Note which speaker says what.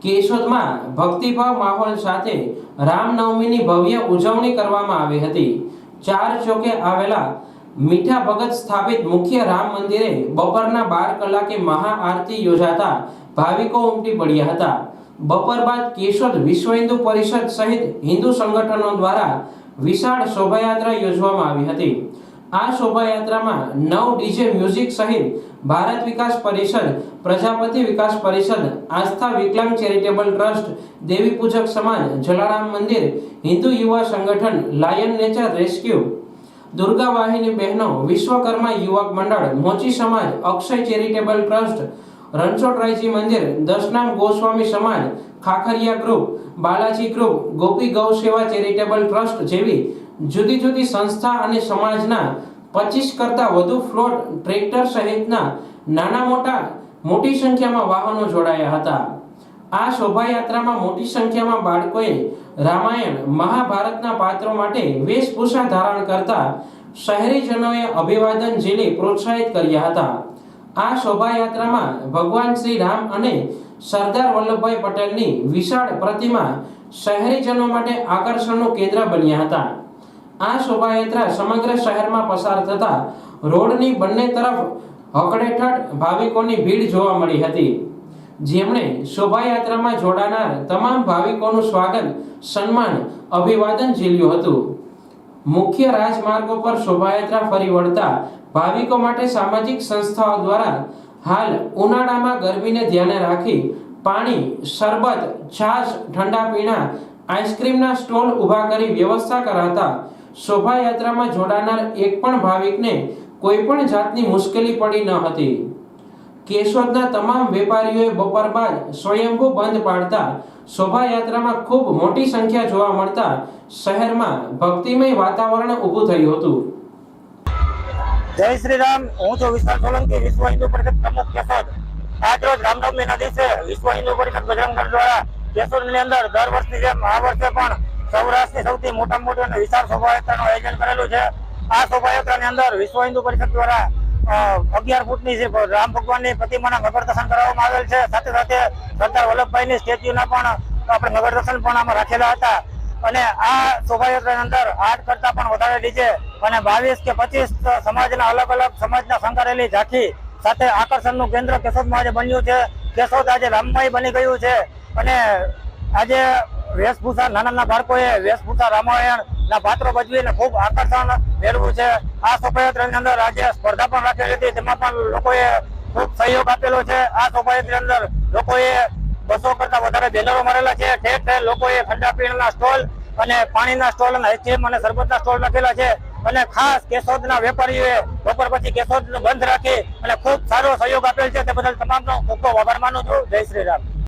Speaker 1: કેશોદમાં ભક્તિભાવ માહોલ સાથે રામનવમીની ભવ્ય ઉજવણી કરવામાં આવી હતી। ચાર ચોકે આવેલા મીઠા ભગત સ્થાપિત મુખ્ય રામ મંદિરે બપોરના 12 કલાકે મહાઆરતી યોજાતા ભાવિકો ઉમટી પડ્યા હતા। બપોર બાદ કેશોદ વિશ્વ હિન્દુ પરિષદ સહિત હિન્દુ સંગઠનો દ્વારા વિશાળ શોભાયાત્રા યોજવામાં આવી હતી। આ શોભાયાત્રામાં 9 ડીજે મ્યુઝિક સહિત ભારત વિકાસ પરિષદ, પ્રજાપતિ વિકાસ પરિષદ, આસ્થા વિકલાંગ ચેરિટેબલ ટ્રસ્ટ, દેવી પૂજક સમાજ, જલારામ મંદિર, હિન્દુ યુવા સંગઠન, લાયન નેચર રેસ્ક્યુ, દુર્ગા વાહિની બહેનો, વિશ્વકર્મા યુવક મંડળ, મોચી સમાજ, અક્ષય ચેરિટેબલ ટ્રસ્ટ, રણછોડરાયજી મંદિર, દશનામ ગોસ્વામી સમાજ, ખાખરિયા ગ્રુપ, બાલાજી ગ્રુપ, ગોપી ગૌ સેવા ચેરિટેબલ ટ્રસ્ટ જેવી જુદી જુદી સંસ્થા અને સમાજના 25 કરતા વધુ ફ્લોટ, ટ્રેક્ટર સહિતના મોટી સંખ્યામાં વાહનો જોડાયા હતા। આ શોભાયાત્રામાં મોટી સંખ્યામાં બાળકોએ રામાયણ, મહાભારતના પાત્રો માટે વેશભૂષા ધારણ કરતા શહેરીજનોએ અભિવાદન ઝીલી પ્રોત્સાહિત કર્યા હતા। આ શોભાયાત્રામાં ભગવાન શ્રી રામ અને સરદાર વલ્લભભાઈ પટેલની વિશાળ પ્રતિમા શહેરીજનો માટે આકર્ષણનું કેન્દ્ર બન્યા હતા। આ શોભાયાત્રા સમગ્ર શહેરમાં પસાર થતા રોડની બંને તરફ હકડેઠઠ ભાવિકોની ભીડ જોવા મળી હતી, જેમણે શોભાયાત્રામાં જોડાનાર તમામ ભાવિકોનું સ્વાગત, સન્માન, અભિવાદન ઝીલ્યું હતું। મુખ્ય રાજમાર્ગો પર શોભાયાત્રા ફરી વળતા ભાવિકો માટે સામાજિક સંસ્થાઓ દ્વારા હાલ ઉનાળામાં ગરમીને ધ્યાને રાખી પાણી, શરબત, છાશ, ઠંડા પીણા, આઈસ્ક્રીમના સ્ટોલ ઊભા કરી વ્યવસ્થા કરાતા શોભાયાત્રામાં જોડાનાર એક પણ ભાવિકને કોઈ પણ જાતની મુશ્કેલી પડી ન હતી। કેશોદના તમામ વેપારીઓએ બપોર બાદ સ્વયંભૂ બંધ પાડતા શોભાયાત્રામાં ખૂબ મોટી સંખ્યા જોવા મળતા શહેરમાં ભક્તિમય વાતાવરણ ઊભું થયું હતું।
Speaker 2: જય શ્રી રામ। હું છું વિશાલ સોલંકી, વિશ્વ હિન્દુ પરિષદ પ્રમુખ કેશોદ। આજ રોજ રામનવમીના દિવસે વિશ્વ હિન્દુ પરિષદ બજરંગ દળ દ્વારા કેશોદની અંદર દર વર્ષની જેમ આ વર્ષે પણ સૌરાષ્ટ્રની સૌથી મોટી અને વિશાળ શોભાયાત્રાનું આયોજન કરેલું છે। આ શોભાયાત્રાની અંદર વિશ્વ હિન્દુ પરિષદ દ્વારા 11 ફૂટની જે રામ ભગવાનની પ્રતિમાના નગર દર્શન કરવામાં આવેલ છે। સાથે સાથે સરદાર વલ્લભભાઈની સ્ટેચ્યુના પણ આપણે નગર દર્શન પણ આમાં રાખેલા હતા। અને આ શોભાયાત્રાની અંદર 8 કરતા પણ વધારે ડીજે અને 22 કે 25 સમાજના અલગ અલગ સમાજના સંકળાયેલી ઝાંખી સાથે આકર્ષણનું કેન્દ્ર કેશોદમાં આજે બન્યું છે। કેશોદ આજે રામમય બની ગયું છે અને આજે વેશભૂષા નાના બાળકોએ વેશભૂષા રામાયણના પાત્રો ભજવીને ખૂબ આકર્ષણ મેળવ્યું છે। આ શોભાયાત્રાની અંદર આજે સ્પર્ધા પણ રાખેલી હતી, તેમાં પણ લોકોએ ખૂબ સહયોગ આપેલો છે। આ શોભાયાત્રાની અંદર લોકોએ 200 કરતા વધારે બેનરો મારેલા છે। ઠેર ઠેર લોકોએ ઠંડા પીણાના સ્ટોલ અને પાણીના સ્ટોલ અને આઈસ્ક્રીમ અને શરબતના સ્ટોલ રાખેલા છે અને ખાસ કેશોદના વેપારીઓએ બપોર પછી કેશોદ બંધ રાખી અને ખૂબ સારો સહયોગ આપેલ છે, તે બદલ તમામનો ખૂબ ખૂબ આભાર માનું છું। જય શ્રી રામ।